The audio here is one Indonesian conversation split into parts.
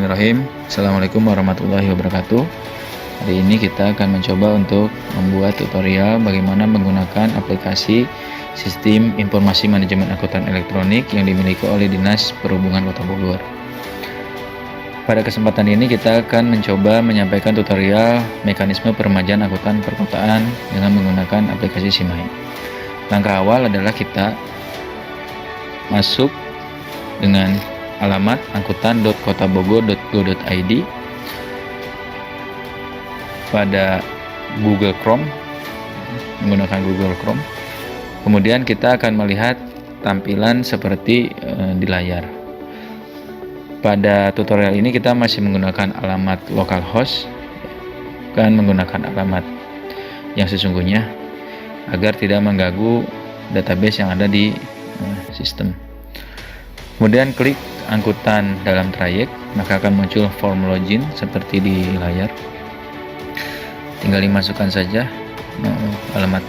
Bismillahirrahmanirrahim. Assalamualaikum warahmatullahi wabarakatuh. Hari ini kita akan mencoba untuk membuat tutorial bagaimana menggunakan aplikasi Sistem Informasi Manajemen Angkutan Elektronik yang dimiliki oleh Dinas Perhubungan Kota Bogor. Pada kesempatan ini kita akan mencoba menyampaikan tutorial mekanisme peremajaan angkutan perkotaan dengan menggunakan aplikasi Simai. Langkah awal adalah kita masuk dengan alamat angkutan.kotabogor.go.id pada Google Chrome, menggunakan Google Chrome. Kemudian kita akan melihat tampilan seperti di layar. Pada tutorial ini kita masih menggunakan alamat localhost, bukan menggunakan alamat yang sesungguhnya agar tidak mengganggu database yang ada di sistem. Kemudian klik angkutan dalam trayek, maka akan muncul form login seperti di layar. Tinggal dimasukkan saja alamat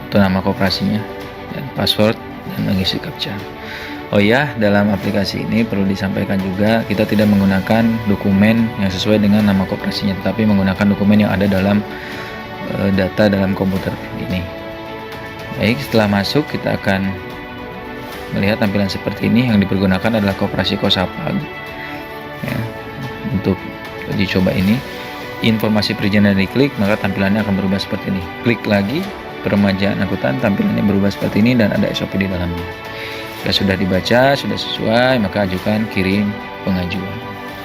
atau nama koperasinya dan password dan mengisi captcha. Oh ya, dalam aplikasi ini perlu disampaikan juga kita tidak menggunakan dokumen yang sesuai dengan nama koperasinya, tetapi menggunakan dokumen yang ada dalam data dalam komputer ini. Baik, setelah masuk kita akan melihat tampilan seperti ini. Yang dipergunakan adalah koperasi Kosapag ya. Untuk uji coba ini, informasi perizinan diklik, maka tampilannya akan berubah seperti ini. Klik lagi peremajaan angkutan, tampilannya berubah seperti ini dan ada SOP di dalamnya. Jika sudah dibaca, sudah sesuai, maka ajukan kirim pengajuan,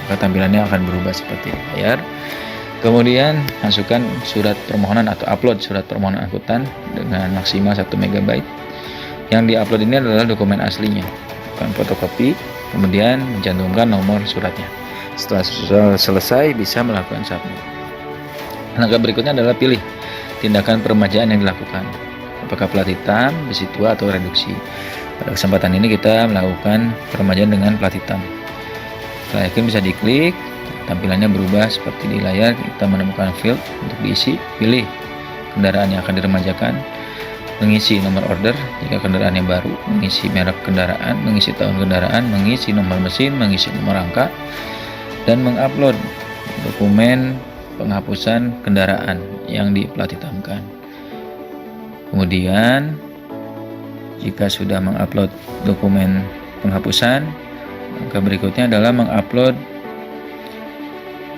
maka tampilannya akan berubah seperti ini layar. Kemudian masukkan surat permohonan atau upload surat permohonan angkutan dengan maksimal 1 MB. Yang diupload ini adalah dokumen aslinya, bukan fotokopi. Kemudian mencantumkan nomor suratnya. Setelah selesai, bisa melakukan submit. Langkah berikutnya adalah pilih tindakan peremajaan yang dilakukan, apakah plat hitam, besi tua, atau reduksi. Pada kesempatan ini kita melakukan peremajaan dengan plat hitam. Setelah yakin bisa diklik, tampilannya berubah seperti di layar. Kita menemukan field untuk diisi, pilih kendaraan yang akan diremajakan, mengisi nomor order jika kendaraannya baru, mengisi merek kendaraan, mengisi tahun kendaraan, mengisi nomor mesin, mengisi nomor rangka, dan mengupload dokumen penghapusan kendaraan yang diplat hitamkan. Kemudian jika sudah mengupload dokumen penghapusan, maka berikutnya adalah mengupload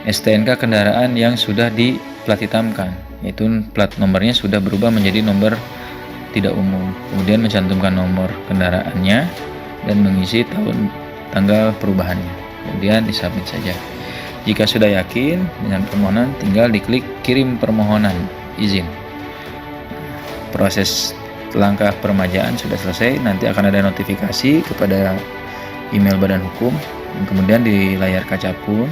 STNK kendaraan yang sudah diplat hitamkan, yaitu plat nomornya sudah berubah menjadi nomor tidak umum. Kemudian mencantumkan nomor kendaraannya dan mengisi tahun tanggal perubahannya. Kemudian disubmit saja. Jika sudah yakin dengan permohonan, tinggal diklik kirim permohonan izin. Proses langkah peremajaan sudah selesai. Nanti akan ada notifikasi kepada email Badan Hukum, dan kemudian di layar kaca pun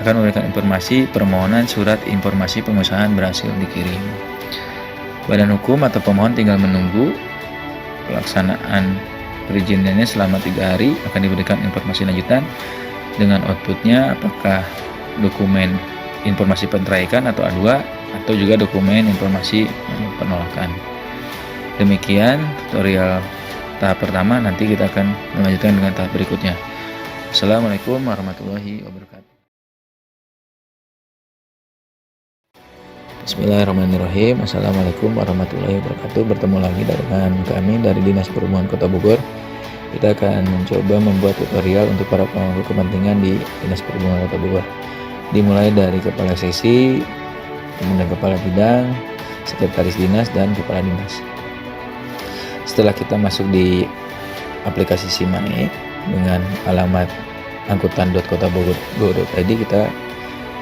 akan memberikan informasi permohonan surat informasi pengusahaan berhasil dikirim. Badan Hukum atau pemohon tinggal menunggu pelaksanaan perizinannya selama 3 hari. Akan diberikan informasi lanjutan dengan outputnya, apakah dokumen informasi pentrayek atau A2 atau juga dokumen informasi penolakan. Demikian tutorial tahap pertama. Nanti kita akan melanjutkan dengan tahap berikutnya. Assalamualaikum warahmatullahi wabarakatuh. Bismillahirrahmanirrahim. Assalamualaikum warahmatullahi wabarakatuh. Bertemu lagi dengan kami dari Dinas Perhubungan Kota Bogor. Kita akan mencoba membuat tutorial untuk para pemangku kepentingan di Dinas Perhubungan Kota Bogor. Dimulai dari kepala seksi, kemudian kepala bidang, sekretaris dinas, dan kepala dinas. Setelah kita masuk di aplikasi Simai dengan alamat angkutan.kotabogor.go.id, kita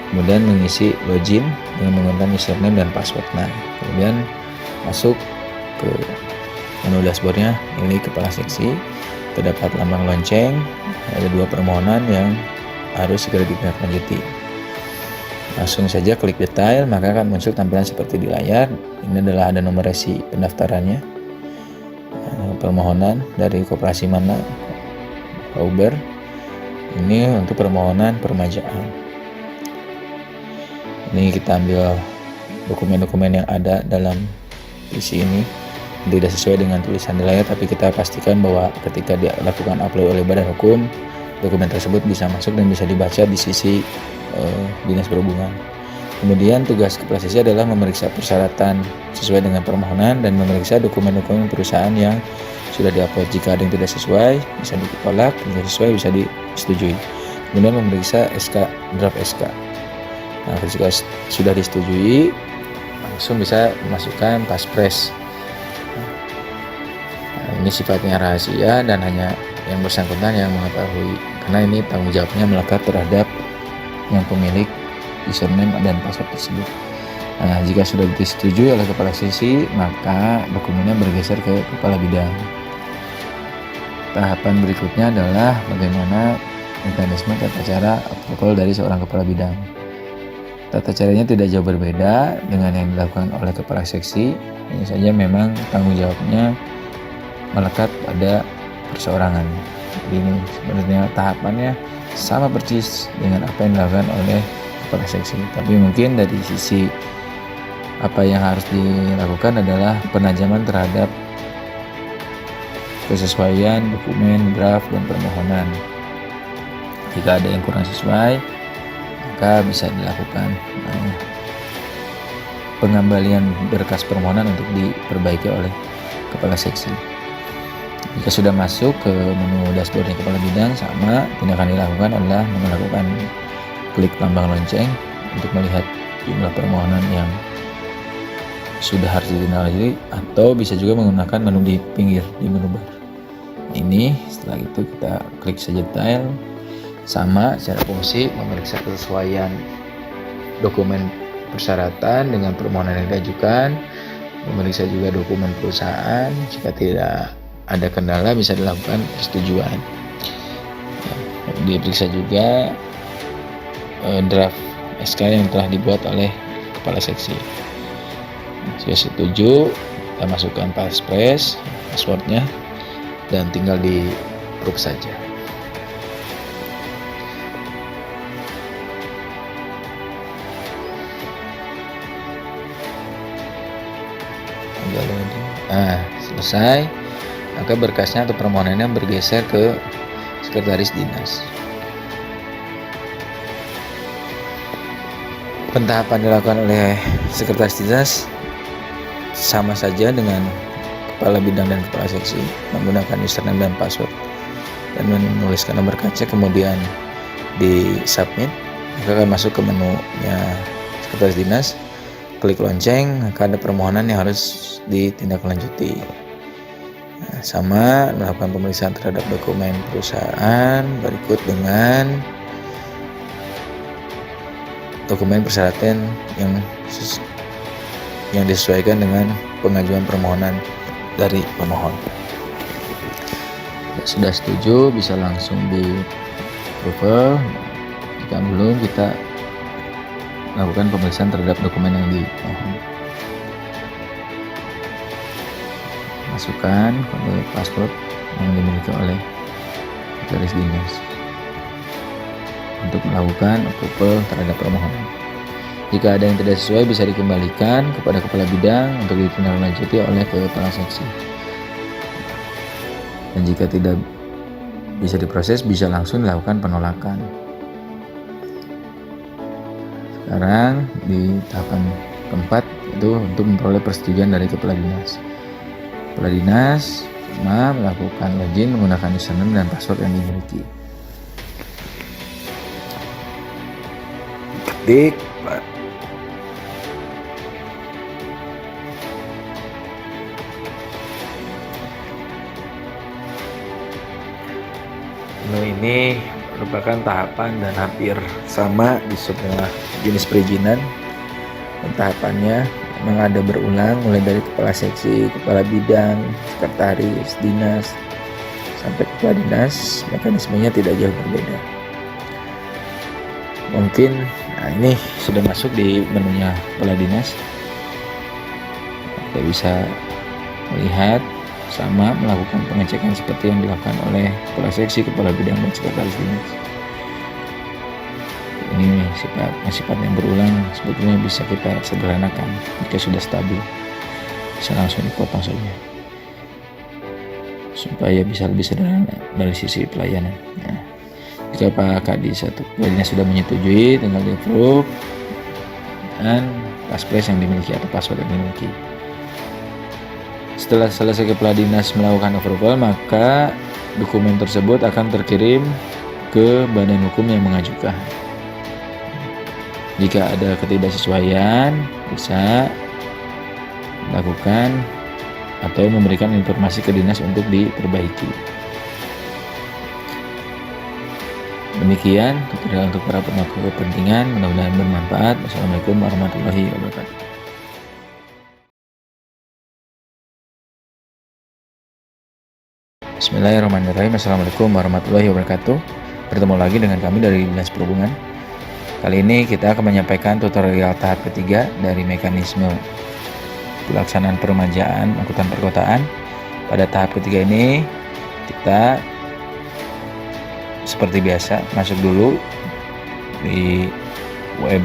kemudian mengisi login dengan menggunakan username dan password. Nah, kemudian masuk ke menu dashboardnya, ini kepala seksi. Terdapat lambang lonceng, ada 2 permohonan yang harus segera ditindaklanjuti. Langsung saja klik detail, maka akan muncul tampilan seperti di layar. Ini adalah ada nomor resi pendaftarannya, permohonan dari koperasi mana, Uber. Ini untuk permohonan peremajaan. Ini kita ambil dokumen-dokumen yang ada dalam isi ini. Tidak sesuai dengan tulisan di layar, tapi kita pastikan bahwa ketika dilakukan upload oleh Badan Hukum, dokumen tersebut bisa masuk dan bisa dibaca di sisi Dinas Perhubungan. Kemudian tugas kepala seksi adalah memeriksa persyaratan sesuai dengan permohonan dan memeriksa dokumen-dokumen perusahaan yang sudah diupload. Jika ada yang tidak sesuai bisa ditolak, jika sesuai bisa disetujui. Kemudian memeriksa draft SK. Nah, jika sudah disetujui langsung bisa memasukkan paspres. Nah, ini sifatnya rahasia dan hanya yang bersangkutan yang mengetahui, karena ini tanggung jawabnya melekat terhadap yang pemilik username dan password tersebut. Nah, jika sudah disetujui oleh kepala seksi, maka dokumennya bergeser ke kepala bidang. Tahapan berikutnya adalah bagaimana mekanisme tata cara approval dari seorang kepala bidang. Tata caranya tidak jauh berbeda dengan yang dilakukan oleh kepala seksi, hanya saja memang tanggung jawabnya melekat pada perseorangan. Jadi ini sebenarnya tahapannya sama persis dengan apa yang dilakukan oleh kepala seksi, tapi mungkin dari sisi apa yang harus dilakukan adalah penajaman terhadap kesesuaian dokumen, draft, dan permohonan. Jika ada yang kurang sesuai, maka bisa dilakukan pengembalian berkas permohonan untuk diperbaiki oleh kepala seksi. Jika sudah masuk ke menu dashboardnya kepala bidang, sama tindakan dilakukan adalah melakukan klik lambang lonceng untuk melihat jumlah permohonan yang sudah harus ditindaklanjuti, atau bisa juga menggunakan menu di pinggir di menu bar. Ini setelah itu kita klik saja detail, sama secara fungsi memeriksa kesesuaian dokumen persyaratan dengan permohonan yang diajukan, memeriksa juga dokumen perusahaan. Jika tidak ada kendala bisa dilakukan persetujuan. Diperiksa juga draft SK yang telah dibuat oleh kepala seksi. Sudah setuju, kita masukkan paspres, passwordnya, dan tinggal di approve saja. Nah, selesai. Maka berkasnya atau permohonannya bergeser ke sekretaris dinas. Pentahapan dilakukan oleh sekretaris dinas sama saja dengan kepala bidang dan kepala seksi, menggunakan username dan password dan menuliskan nomor KC, kemudian di submit. Maka akan masuk ke menunya sekretaris dinas, klik lonceng, maka ada permohonan yang harus ditindaklanjuti. Nah, sama melakukan pemeriksaan terhadap dokumen perusahaan berikut dengan dokumen persyaratan yang disesuaikan dengan pengajuan permohonan dari pemohon. Sudah setuju bisa langsung di approval. Jika belum, kita lakukan pemeriksaan terhadap dokumen yang dimohon. Masukkan kode password yang dimiliki oleh sekretaris dinas untuk melakukan approval terhadap permohonan. Jika ada yang tidak sesuai bisa dikembalikan kepada kepala bidang untuk ditindaklanjuti oleh kepala seksi. Dan jika tidak bisa diproses bisa langsung dilakukan penolakan. Sekarang di tahapan keempat itu untuk memperoleh persetujuan dari kepala dinas. Kepala dinas cuma melakukan login menggunakan username dan password yang dimiliki. Ketik ini merupakan tahapan dan hampir sama di semua jenis perizinan. Dan tahapannya memang ada berulang, mulai dari kepala seksi, kepala bidang, sekretaris dinas, sampai kepala dinas. Mekanismenya tidak jauh berbeda. Mungkin ini sudah masuk di menunya kepala dinas. Kita bisa melihat sama melakukan pengecekan seperti yang dilakukan oleh kepala seksi, kepala bidang, dan sekretaris dinas. Ini sifat yang berulang sebetulnya bisa kita sederhanakan. Jika sudah stabil bisa langsung dipotong saja supaya bisa lebih sederhana dari sisi pelayanan. Nah, Jika Pak Kadis atau Dinas sudah menyetujui, tinggal di approve dan passphrase yang dimiliki atau password yang dimiliki. Setelah selesai Kepala Dinas melakukan approval, maka dokumen tersebut akan terkirim ke badan hukum yang mengajukan. Jika ada ketidaksesuaian, bisa lakukan atau memberikan informasi ke dinas untuk diperbaiki. Demikian tutorial untuk para pemangku kepentingan, mudah-mudahan bermanfaat. Wassalamualaikum warahmatullahi wabarakatuh. Bismillahirrahmanirrahim. Assalamualaikum warahmatullahi wabarakatuh. Bertemu lagi dengan kami dari Dinas Perhubungan. Kali ini kita akan menyampaikan tutorial tahap ketiga dari mekanisme pelaksanaan peremajaan angkutan perkotaan. Pada tahap ketiga ini kita seperti biasa masuk dulu di web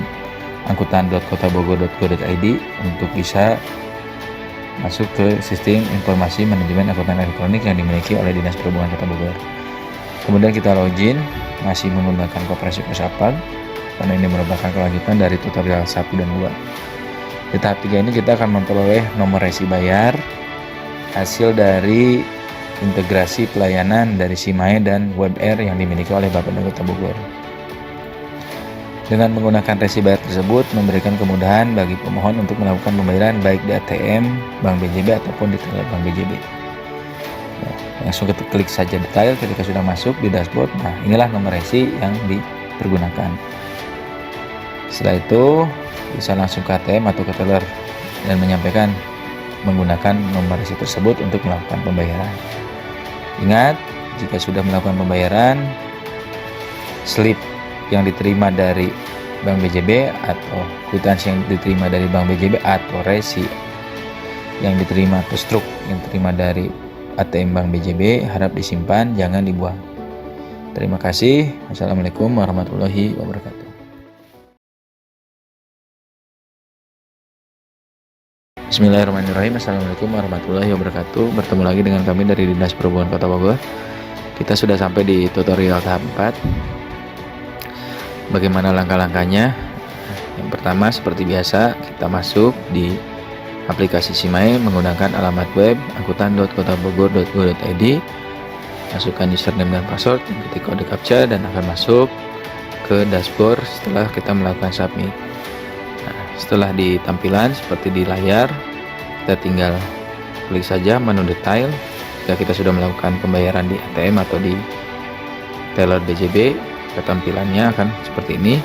angkutan.kotabogor.go.id untuk bisa masuk ke sistem informasi manajemen angkutan elektronik yang dimiliki oleh Dinas Perhubungan Kota Bogor. Kemudian kita login masih menggunakan Koperasi Kosapag karena ini merupakan kelanjutan dari tutorial 1 dan 2. Di tahap 3 ini kita akan memperoleh nomor resi bayar hasil dari integrasi pelayanan dari SIMAE dan WebAir yang dimiliki oleh Bapeda Kota Bogor. Dengan menggunakan resi bayar tersebut memberikan kemudahan bagi pemohon untuk melakukan pembayaran baik di ATM Bank BJB ataupun di teller Bank BJB. Nah, langsung klik saja detail ketika sudah masuk di dashboard. Nah, inilah nomor resi yang dipergunakan. Setelah itu bisa langsung ke ATM atau ke teller dan menyampaikan menggunakan nomor resi tersebut untuk melakukan pembayaran. Ingat, jika sudah melakukan pembayaran, slip yang diterima dari Bank BJB atau kwitansi yang diterima dari Bank BJB atau resi yang diterima atau struk yang diterima dari ATM Bank BJB harap disimpan, jangan dibuang. Terima kasih. Wassalamualaikum warahmatullahi wabarakatuh. Bismillahirrahmanirrahim. Assalamualaikum warahmatullahi wabarakatuh. Bertemu lagi dengan kami dari Dinas Perhubungan Kota Bogor. Kita sudah sampai di tutorial tahap 4. Bagaimana langkah-langkahnya? Yang pertama seperti biasa kita masuk di aplikasi SIMAE menggunakan alamat web angkutan.kotabogor.go.id. Masukkan username dan password, ketik kode captcha dan akan masuk ke dashboard setelah kita melakukan submit. Setelah di tampilan seperti di layar, kita tinggal klik saja menu detail. Jika kita sudah melakukan pembayaran di ATM atau di teller BJB, ketampilannya akan seperti ini.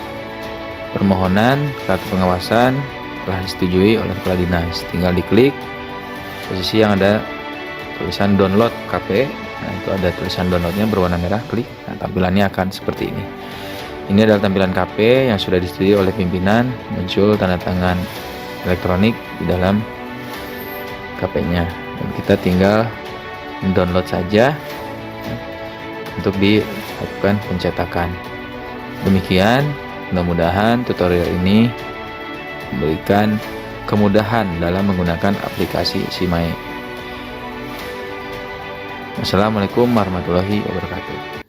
Permohonan kartu pengawasan telah disetujui oleh Kepala Dinas. Tinggal diklik posisi yang ada tulisan download KP. Nah, itu ada tulisan downloadnya berwarna merah, klik. Nah, tampilannya akan seperti ini. Ini adalah tampilan KP yang sudah disetujui oleh pimpinan, muncul tanda tangan elektronik di dalam KP-nya. Dan kita tinggal mendownload saja untuk dilakukan pencetakan. Demikian, mudah-mudahan tutorial ini memberikan kemudahan dalam menggunakan aplikasi SIMAE. Wassalamualaikum warahmatullahi wabarakatuh.